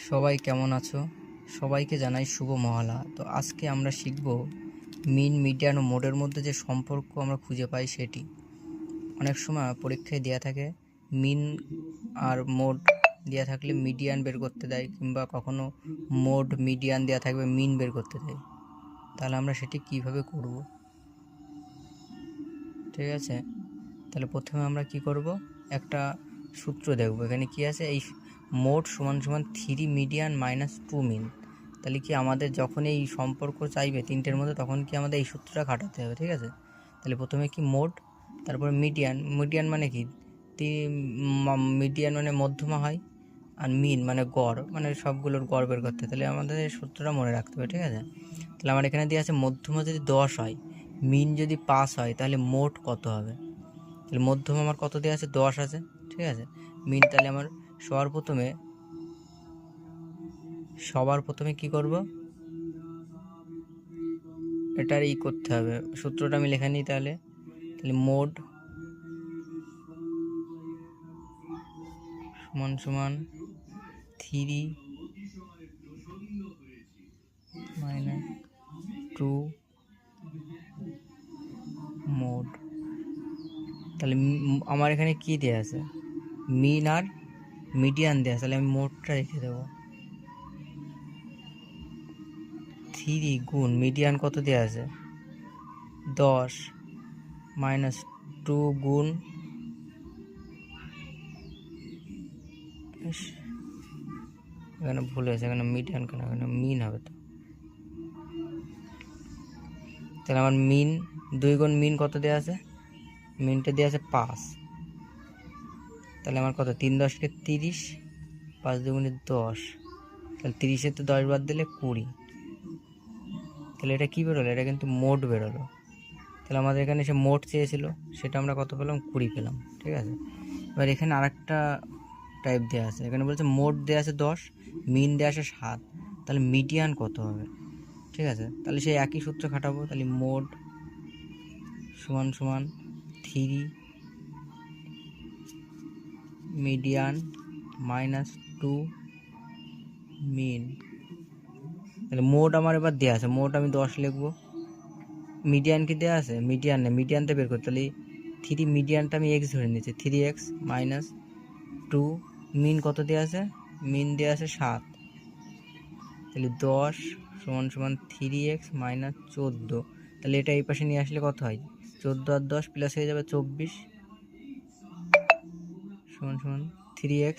সবাই কেমন আছো? সবাইকে জানাই শুভ মহালা। তো আজকে আমরা শিখব মিন, মিডিয়ান ও মোডের মধ্যে যে সম্পর্ক আমরা খুঁজে পাই সেটি। অনেক সময় পরীক্ষায় দেওয়া থাকে মিন আর মোড দেওয়া থাকলে মিডিয়ান বের করতে দেয়, কিংবা কখনো মোড মিডিয়ান দেওয়া থাকবে মিন বের করতে দেয়। তাহলে আমরা সেটি কিভাবে করব? ঠিক আছে, তাহলে প্রথমে আমরা কি করব, একটা সূত্র দেখব। এখানে কি আছে, এই মোড সমান সমান 3 মিডিয়ান মাইনাস 2 মিন। তাহলে কি আমাদের যখন এই সম্পর্ক চাইবে তিনটের মধ্যে, তখন কি আমাদের এই সূত্রটা খাটাতে হবে। ঠিক আছে, তাহলে প্রথমে কি মোড, তারপর মিডিয়ান। মিডিয়ান মানে কি, মিডিয়ান মানে মধ্যমা হয়, আর মিন মানে গড়, মানে সবগুলোর গড় বের করতে। তাহলে আমাদের এই সূত্রটা মনে রাখতে হবে। ঠিক আছে, তাহলে আমার এখানে দিয়ে আছে মধ্যমা যদি 10 হয়, মিন যদি 5 হয়, তাহলে মোড কত হবে। তাহলে মধ্যম আমার কত দেওয়া আছে, 10 আছে। ঠিক আছে, মিন তাহলে আমার সবার প্রথমে কি করব, এটার করতে হবে, সূত্রটা আমি লেখা নিই। তাহলে মোড সমান সমান 3 মাইনাস 2 মোড। তাহলে আমার এখানে কি দেওয়া আছে, মিন আর মিডিয়ান দেওয়া আছে। তাহলে আমি মোডটা রেখে দেবো। 3 গুণ মিডিয়ান কত দেওয়া আছে, 10 মাইনাস 2 গুণ, এখানে ভুল হয়েছে, এখানে মিডিয়ান কেন, এখানে মিন হবে। তো তাহলে আমার মিন 2 গুণ মিন কত দেওয়া আছে, মিনটা দেওয়া আছে 5। তাহলে আমার কত, 3 10 কে 30, 5 দুগুণে 10। তাহলে 30-এর তো 10 বাদ দিলে 20। তাহলে এটা কী বেরোলো, এটা কিন্তু মোড বেরোলো। তাহলে আমাদের এখানে সে মোড চেয়েছিল, সেটা আমরা কত পেলাম, 20 পেলাম। ঠিক আছে, এবার এখানে আরেকটা টাইপ দেওয়া আছে। এখানে বলছে মোড দেওয়া আছে 10, মিন দেওয়া আছে 7। তাহলে মিডিয়ান কত হবে। ঠিক আছে, তাহলে সেই একই সূত্র খাটাবো। তাহলে মোড সমান সমান 3 মিডিয়ান মাইনাস 2 মিন। তাহলে মোড আমার এবার দেওয়া আছে, মোড আমি 10 লিখবো। মিডিয়ান কি দেওয়া আছে, মিডিয়ান না, মিডিয়ানটা বের করতে। তাহলে 3 মিডিয়ানটা আমি এক্স ধরে নিচ্ছি, 3x মাইনাস 2 মিন কত দেওয়া আছে, মিন দেওয়া আছে 7। তাহলে 10 সমান সমান 3x মাইনাস 14। তাহলে এটা এই পাশে নিয়ে আসলে কত হয়, 14 আর 10 প্লাস হয়ে যাবে 24 সমান সমান 3x